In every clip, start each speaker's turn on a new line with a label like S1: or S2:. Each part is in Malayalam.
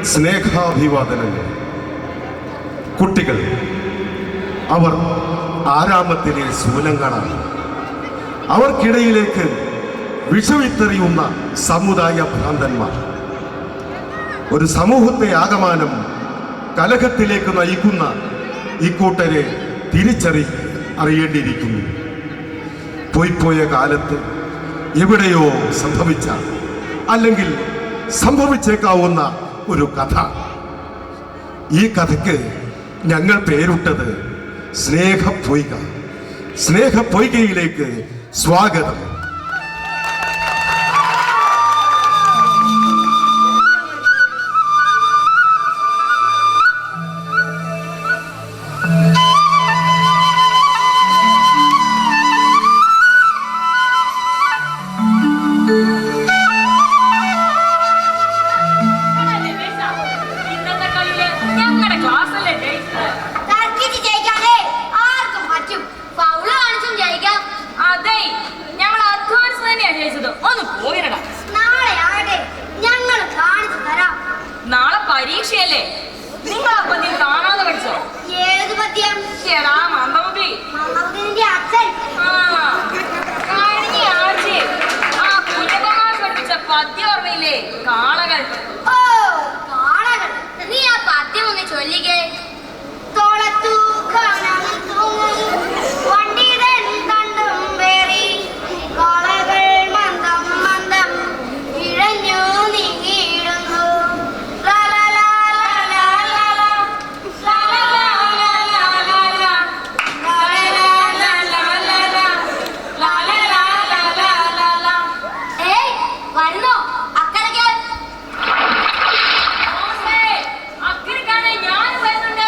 S1: സ്നേഹാഭിവാദനങ്ങൾ. കുട്ടികൾ അവർ ആരാമത്തിലെ ശൂലങ്ങളാണ്. അവർക്കിടയിലേക്ക് വിഷവിത്തെറിയുന്ന സമുദായ ഭ്രാന്തന്മാർ. ഒരു സമൂഹത്തെ ആകമാനം കലഹത്തിലേക്ക് നയിക്കുന്ന ഇക്കൂട്ടരെ അറിയേണ്ടിയിരിക്കുന്നു. പോയിപ്പോയ കാലത്ത് എവിടെയോ സംഭവിച്ച അല്ലെങ്കിൽ സംഭവിച്ചേക്കാവുന്ന ഒരു കഥ. ഈ കഥയ്ക്ക് ഞങ്ങൾ പേരിട്ടത് സ്നേഹപ്പൊയ്ക. സ്നേഹപ്പൊയ്കയിലേക്ക് സ്വാഗതം.
S2: നാളെ പരീക്ഷയല്ലേ? നിങ്ങളപ്പോ നീ കാണാതെ പഠിച്ചോ?
S3: ഏത് പദ്യം?
S2: മന്ദബുദ്ധി. കഴിഞ്ഞ ആഴ്ച ആ കുഞ്ഞമാഷ് പഠിപ്പിച്ച പദ്യം ഓർമ്മയില്ലേ? കാളകൾ.
S3: ഓ കാളകൾ. നീ ആ പദ്യം ഒന്ന് ചൊല്ലിക്കേ. തോളത്തു വണ്ടിതൻ കണ്ടും വേറി കാളകൾ മന്ദം മന്ദം ഇഴഞ്ഞു നീങ്ങിയിടുന്നു. വരുന്നോ അക്കരയ്ക്ക്?
S2: അക്കരയ്ക്കാണ് ഞാൻ വരുന്നുണ്ട്.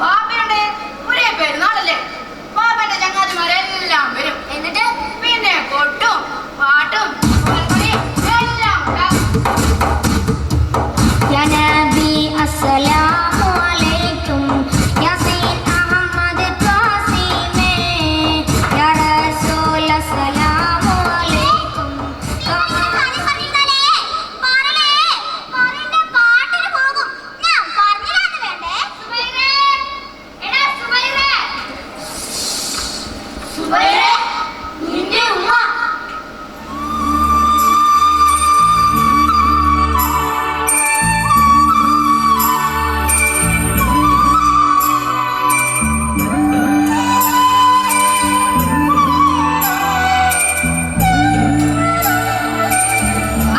S2: ബാപ്പയുടെ ഒരേ പെരുന്നാളല്ലേ, ബാപ്പന്റെ ചങ്ങാതിമാരെല്ലാം വരും. എന്നിട്ട് പിന്നെ കൊട്ടും പാട്ടും കോൽക്കളിയും എല്ലാം ഉണ്ടാകും.
S3: യാ നബി അസ്സലാമു അലൈക്കും യാസീൻ അഹമ്മദ് ഖാസിമേ യാ റസൂൽ അസ്സലാമു അലൈക്കും.
S2: നിന്റെ ഉമ്മ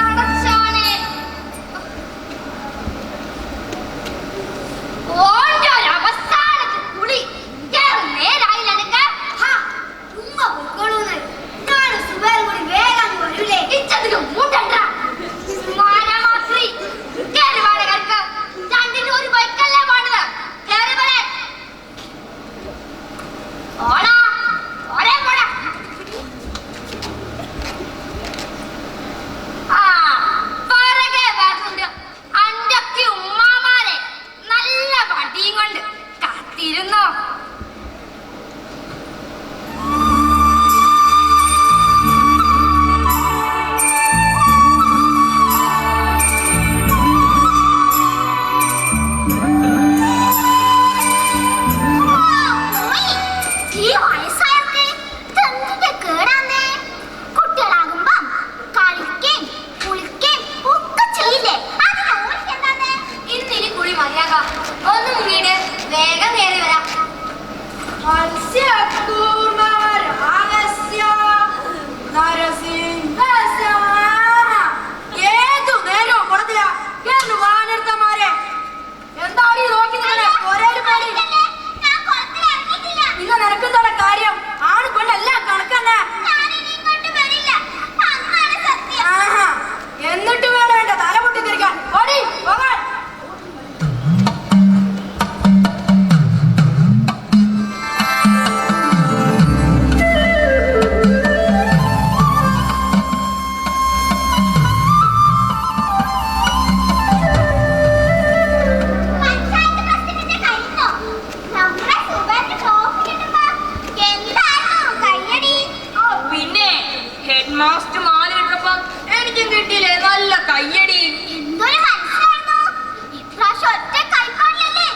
S3: അടച്ചാനെ ഓന്റെ ഒരു അവസാനത്തെ കുളി നേരായില്ല നിനക്ക്. ഉമ്മ പൊക്കോളൂന്ന് ഞാൻ സുബേർ കൂടി വേഗം വരൂലേ ഇച്ചതിന് മൂട്ടണ്ട മാനമാശ്രീ കേറി വാടകർക്ക് രണ്ടിന് ഒരു ബൈക്കല്ലേ വേണ്ടത്. കേറി വരാൻ ഓടാ ഓടേ പോടാ. ആ പറകെ ബാറ്റുണ്ട് അഞ്ചൊക്കെ ഉമ്മാമാരെ നല്ല പട്ടിയും കൊണ്ട് കാത്തിരുന്നോ. ഈ വയസ്സായവർക്ക് ഇതെന്തിന്റെ കേടാന്നേ? കുട്ടികളാകുമ്പം കളിക്കുകയും കുളിക്കുകയും ഒക്കെ ചെയ്യില്ലേ? അതിന് ഓർക്ക് എന്താന്നേ? ഇന്നിനി കുളി മതിയാകാം. ഒന്ന് മുങ്ങിയിട്ട് വേഗം കയറി വരാം.
S2: ഏതു നേരവും കുളത്തില വാനർത്തമാരെ എന്താണ് ഈ നോക്കി ഒരേ പേടി.
S3: ഞാൻ കുളത്തിലിറങ്ങിയിട്ടില്ല.
S2: ഇന്ന് നിനക്കെന്താണ് കാര്യം? ആണ് പെണ്ണല്ല കണക്കന്നെ.
S3: ഞാനിനി ഇങ്ങോട്ട് വരില്ല. അതാണ് സത്യം.
S2: ആഹാ, എന്നിട്ട് വേണം എന്റെ തല പൊട്ടിത്തിരിക്കാൻ. ഓടി പോകാൻ.
S3: പഞ്ചായത്ത് പ്രസിഡന്റ് കഴിഞ്ഞോ? നമ്മുടെ സുബേറിന് ട്രോഫി കിട്ടുമ്പോ എന്തായിരുന്നു കയ്യടി?
S2: ആ, പിന്നെ ഹെഡ് മാസ്റ്റർ മാല ഇട്ടപ്പോ എനിക്കും കിട്ടിയില്ലേ നല്ല കയ്യടി.
S3: എന്തൊരു മത്സരായിരുന്നു. ഇപ്രാവശ്യം ഒറ്റ കൈപ്പാടിലല്ലേ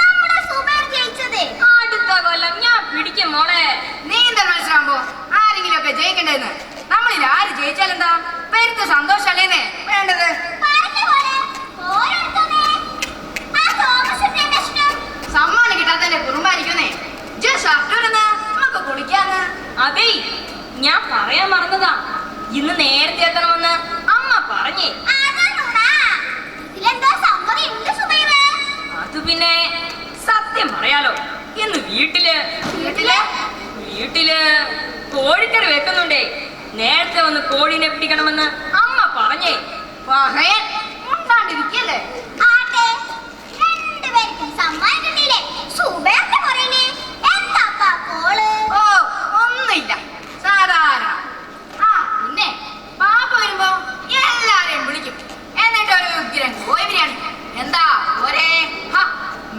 S3: നമ്മുടെ സുബേർ ജയിച്ചത്.
S2: അടുത്ത കൊല്ലം ഞാൻ പിടിക്കും മോളെ. നീന്തൽ മത്സരാകുമ്പോ ആരെങ്കിലും ഒക്കെ ജയിക്കണ്ടേന്ന്. നമ്മളിൽ ആര് ജയിച്ചാലെന്താ, പെരുത്ത സന്തോഷല്ലേന്ന് വേണ്ടത്.
S3: പറഞ്ഞ പോലെ ഓരോരുത്തരെ ആ തോമസിന്റെ പ്രശ്നം.
S2: സമ്മാനം കിട്ടാത്തതിന്റെ കുറുമ്പായിരിക്കുന്നേ. ഷർട്ടിടുന്ന നമുക്ക് കുളിക്കാന്ന്. അതേ, ഞാൻ പറയാൻ മറന്നതാ, ഇന്ന് നേരത്തെ എത്തണമെന്ന് അമ്മ പറഞ്ഞേ.
S3: അതാണോടാ? ഇതിലെന്തോ സംഗതി ഉണ്ട് സുബൈറേ.
S2: അത് പിന്നെ സത്യം പറയാലോ, ഇന്ന് വീട്ടില് കോഴിക്കറി വെക്കുന്നുണ്ടേ. നേരത്തെ വന്ന് കോഴീനെ പിടിക്കണമെന്ന് അമ്മ പറഞ്ഞേ. പഹയൻ ഉണ്ടാണ്ടിരിക്കല്ലേ.
S3: ആട്ടെ, രണ്ടുപേർക്കും സമ്മാനം കിട്ടിയില്ലേ? സുബൈറിന്റെ പറയില്ലേ എന്താപ്പാ കോള്?
S2: ഓ, ഒന്നുമില്ല, സാധാരണ. ആ, പിന്നെ പാപ്പ വരുമ്പോ എല്ലാരെയും വിളിക്കും. എന്നിട്ട് ഒരു ഉഗ്രൻ കോഴി ബിരിയാണി. എന്താ ഒരേ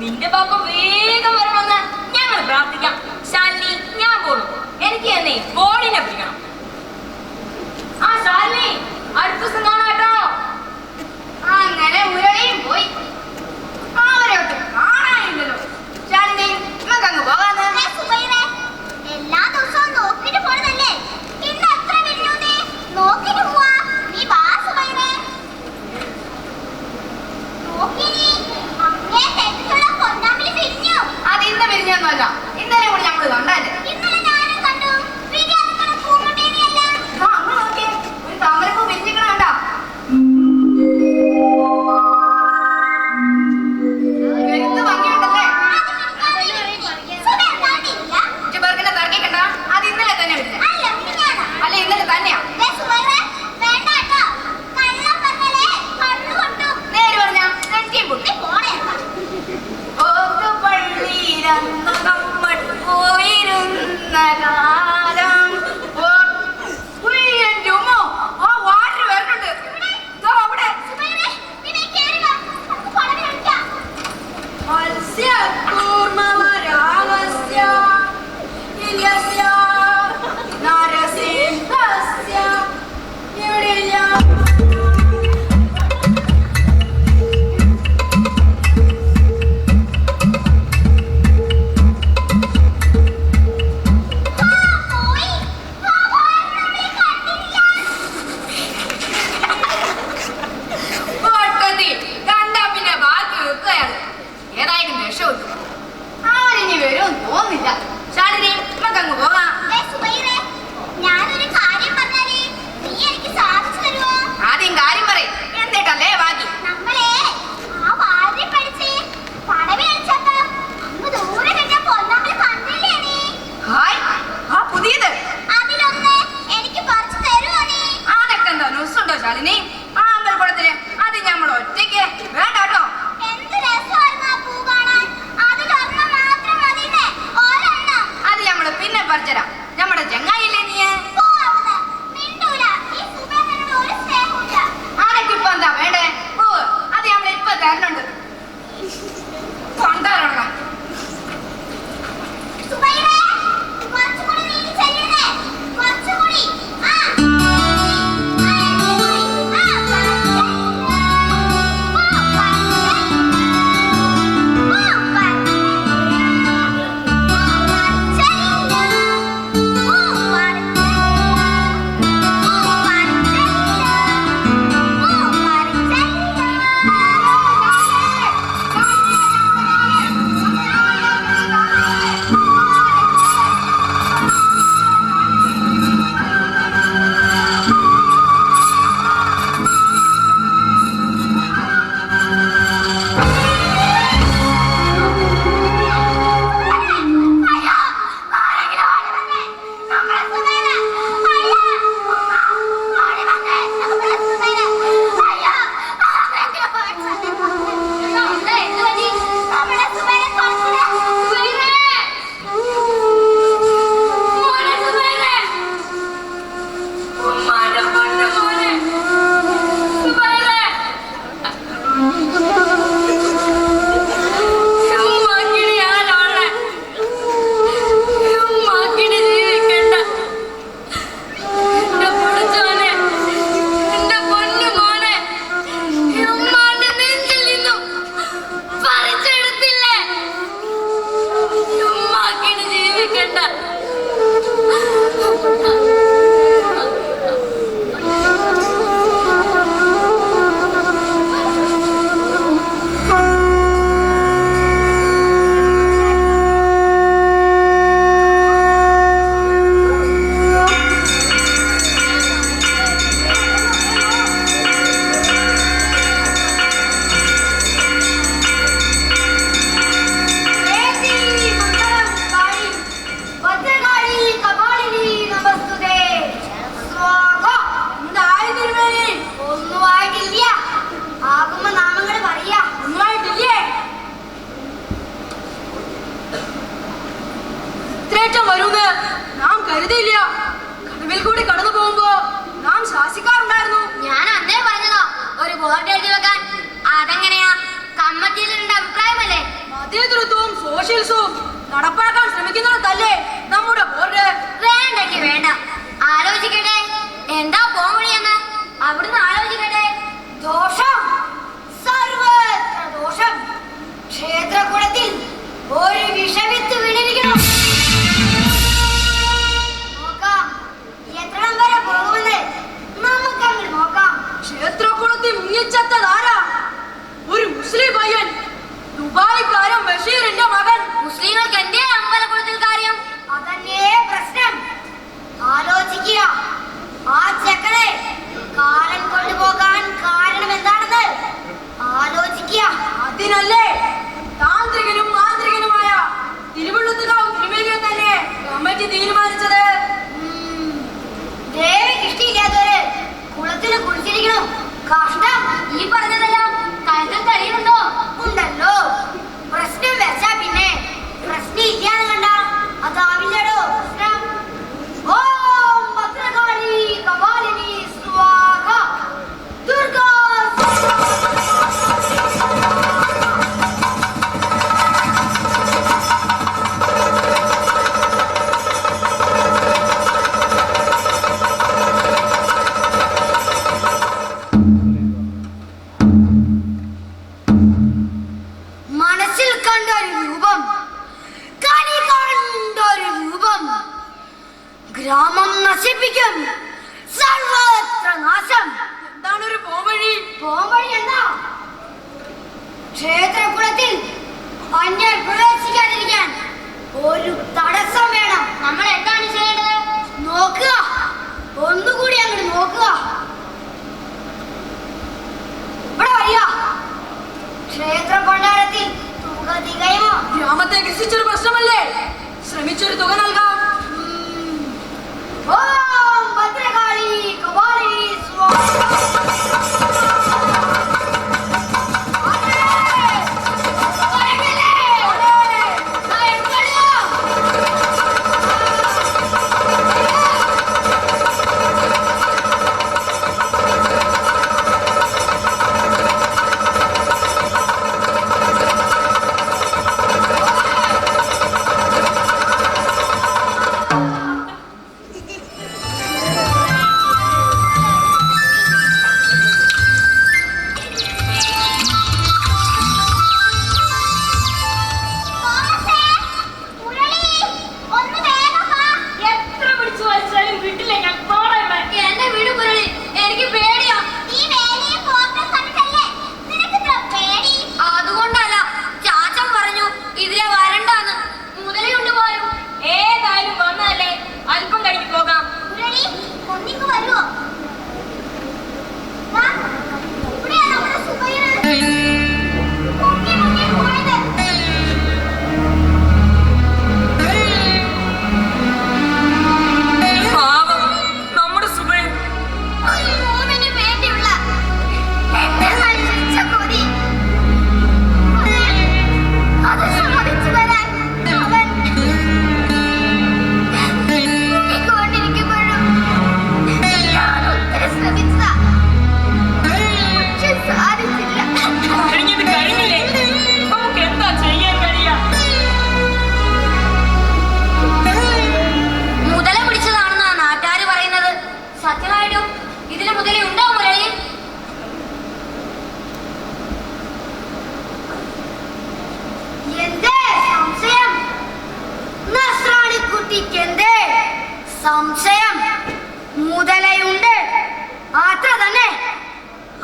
S2: നിന്റെ പാപ്പ വേഗം വരണമെന്ന് ഞങ്ങൾ പ്രാർത്ഥിക്കാം. ശാലിനി, ഞാൻ പോണു. എനിക്ക് എന്നേ കോഴിനെ പിടിക്കണം. ആ ശാലിനി, അടുത്ത ദിവസം കാണാം കേട്ടോ. അങ്ങനെ മുരളിയും പോയി. അവരെ ഒട്ടും കാണാനില്ലല്ലോ. ശാലിനി, നമുക്കങ്ങ് പോകാന്ന്.
S3: ഏ സുബൈറേ, എല്ലാ ദിവസവും നോക്കിട്ട് പോണതല്ലേ? ഇന്ന് എത്ര വരുന്നേ? നോക്കിട്ട് പോവാ. നീ വാ സുബൈറേ. നോക്കിനി അങ്ങേ തെറ്റുള്ള പൊന്നാമ്പിളി പിരിഞ്ഞു.
S2: അത് ഇന്ന് പിരിഞ്ഞൊന്നുമല്ല, ഇന്നലെ കൂടി ഞമ്മള് കണ്ടല്ലേ.
S3: ഇന്നലെ ഞാനും കണ്ടു. വിചാരിക്കണ പൂമുട്ടേനെയല്ല.
S2: ആ, അമ്മ നോക്കിയേ, ഒരു താമരപ്പൂ പിരിഞ്ഞിക്കണ കണ്ടാ. എന്ത് ഭംഗിയുണ്ടല്ലേ.
S3: സുബൈർ കണ്ടില്ല.
S2: പേർക്കിന്റെ തർക്കിക്കണ്ട, അത് ഇന്നലെ തന്നെ വിടില്ല.
S3: അല്ല മിനിഞ്ഞാന്നാ.
S2: അല്ല, ഇന്നലെ തന്നെയാ.
S3: ദേ സുബൈറേ, വേണ്ട കേട്ടോ. കള്ളം പറഞ്ഞാലേ കണ്ണു കൊണ്ടും.
S2: നേര് പറഞ്ഞ നെറ്റിയും പൊട്ടി.
S3: നീ പോണേ.
S2: പള്ളിയിൽ ഒന്നുമില്ല. ശാലിനി, നമുക്കങ്ങ് പോകാം.
S3: സുബൈറേ, ഞാനൊരു കാര്യം പറഞ്ഞാലേ നീ എനിക്ക് സാധിച്ചു തരുമോ?
S2: ആദ്യം കാര്യം പറയും, എന്നിട്ടല്ലേ ബാക്കി.
S3: നമ്മളെ ആ വാരി പഠിച്ച് പടവി കളിച്ചപ്പോ അങ്ങ് ദൂരെ കണ്ട പൊന്നമ്പലം കണ്ടില്ലേ നീ?
S2: ഹായ്, ആ പുതിയത്
S3: അതിലൊന്ന് എനിക്ക് പറിച്ചു തരുമോ നീ?
S2: അതൊക്കെ എന്താ ന്യൂസുണ്ടോ ശാലിനി? ആ അമ്പലക്കുളത്തില് അത് നമ്മൾ ഒറ്റയ്ക്ക് വേണ്ട കേട്ടോ.
S3: എന്ത് രസമായിരുന്നു ആ പൂ കാണാൻ. അതിലൊരെണ്ണം മാത്രം മതിയെന്നേ, ഒരെണ്ണം.
S2: അത് നമ്മള് പിന്നെ പറിച്ചരാം. നമ്മുടെ ചങ്ങായില്ലേ നീ?
S3: പോ അവിടുന്ന്. മിണ്ടൂല. ഈ സുബൈറിനോട് ഒരു സ്നേഹവുമില്ല.
S2: അതൊക്കെ ഇപ്പൊ എന്താ വേണ്ടേ? ഓ, അത് നമ്മൾ ഇപ്പൊ തരണുണ്ട്. കൊണ്ടുവരണം.
S3: സുബൈറേ, കുറച്ചുകൂടി നീങ്ങി ചെല്ലണേ. കുറച്ചുകൂടി. ആ.
S2: വരുന്ന് നാം കരുതിയില്ല. കടവിൽ കൂടി കടന്നു പോകുമ്പോ നാം ശാസിക്കാറുണ്ടായിരുന്നു.
S3: ഞാൻ അന്നേ പറഞ്ഞതോ ഒരു ബോർഡ് എഴുതി വെക്കാൻ. അതെങ്ങനെയാ? കമ്മിറ്റിയിൽ രണ്ട് അഭിപ്രായമല്ലേ?
S2: മതേതൃത്വവും സോഷ്യലിസവും നടപ്പാക്കാൻ ശ്രമിക്കുന്നിടത്തല്ലേ നമ്മുടെ ബോർഡ്?
S3: വേണ്ടെങ്കിൽ വേണ്ട, ആലോചിക്കട്ടെ എന്താ പോവണിയെന്ന്. അവിടുന്ന് ആലോചിക്കട്ടെ.
S2: ദോഷം, സർവത്ര ദോഷം. ക്ഷേത്രകുളത്തിൽ ഒരു വിഷവിത്ത് വീണിരിക്കണം. നോക്കാം എത്രണം വരെ പോകുമെന്ന് നമുക്കങ്ങ് നോക്കാം. ക്ഷേത്രകുളത്തിൽ മുങ്ങിച്ചെത്തതാരാ? ഒരു മുസ്ലിം പയ്യൻ, ദുബായിക്കാരൻ ബഷീറിന്റെ മകൻ.
S3: മുസ്ലിങ്ങൾക്ക് എന്തേ അമ്പലക്കുളത്തിൽ കാര്യം?
S2: അതന്നെ പ്രശ്നം. ആലോചിക്കുക, ആ ചെക്കനെ കാലൻ കൊണ്ടുപോകാൻ കാരണം എന്താണെന്ന് ആലോചിക്കുക. അതിനല്ലേ താന്ത്രികനും മാന്ത്രികനുമായ തിരുവള്ളത്തുകാവ് തിരുമേനിയെ തന്നെ കമ്മിറ്റി തീരുമാനിച്ചത്. ദേവിക്ക് ഇഷ്ടമില്ലാത്തവര് കുളത്തിൽ കുളിച്ചിരിക്കണം. കഷ്ടം.
S3: ഈ പറഞ്ഞതെല്ലാം കരുതൽ തെളിയുന്നുണ്ടോ?
S2: ഉണ്ടല്ലോ. പ്രശ്നം വെച്ചാ പിന്നെ പ്രശ്നം ഇല്ലാന്ന് കണ്ട അതാവില്ലടോ പ്രശ്നം. ഓം ഭദ്രകാളി കപാലിനി സ്വാഹ. ദുർഗാ മനസ്സിൽ കണ്ടൊരു രൂപം, കണി കണ്ടൊരു രൂപം. ഗ്രാമം നശിപ്പിക്കും, സർവത്ര നാശം. എന്താണ് ഒരു പോംവഴി? പോംവഴി എന്താ? ക്ഷേത്രകുളത്തിൽ അന്യർ പ്രവേശിക്കാതിരിക്കാൻ ഒരു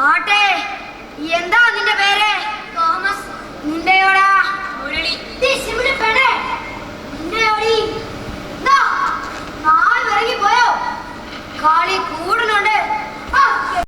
S2: ആട്ടെ എന്താ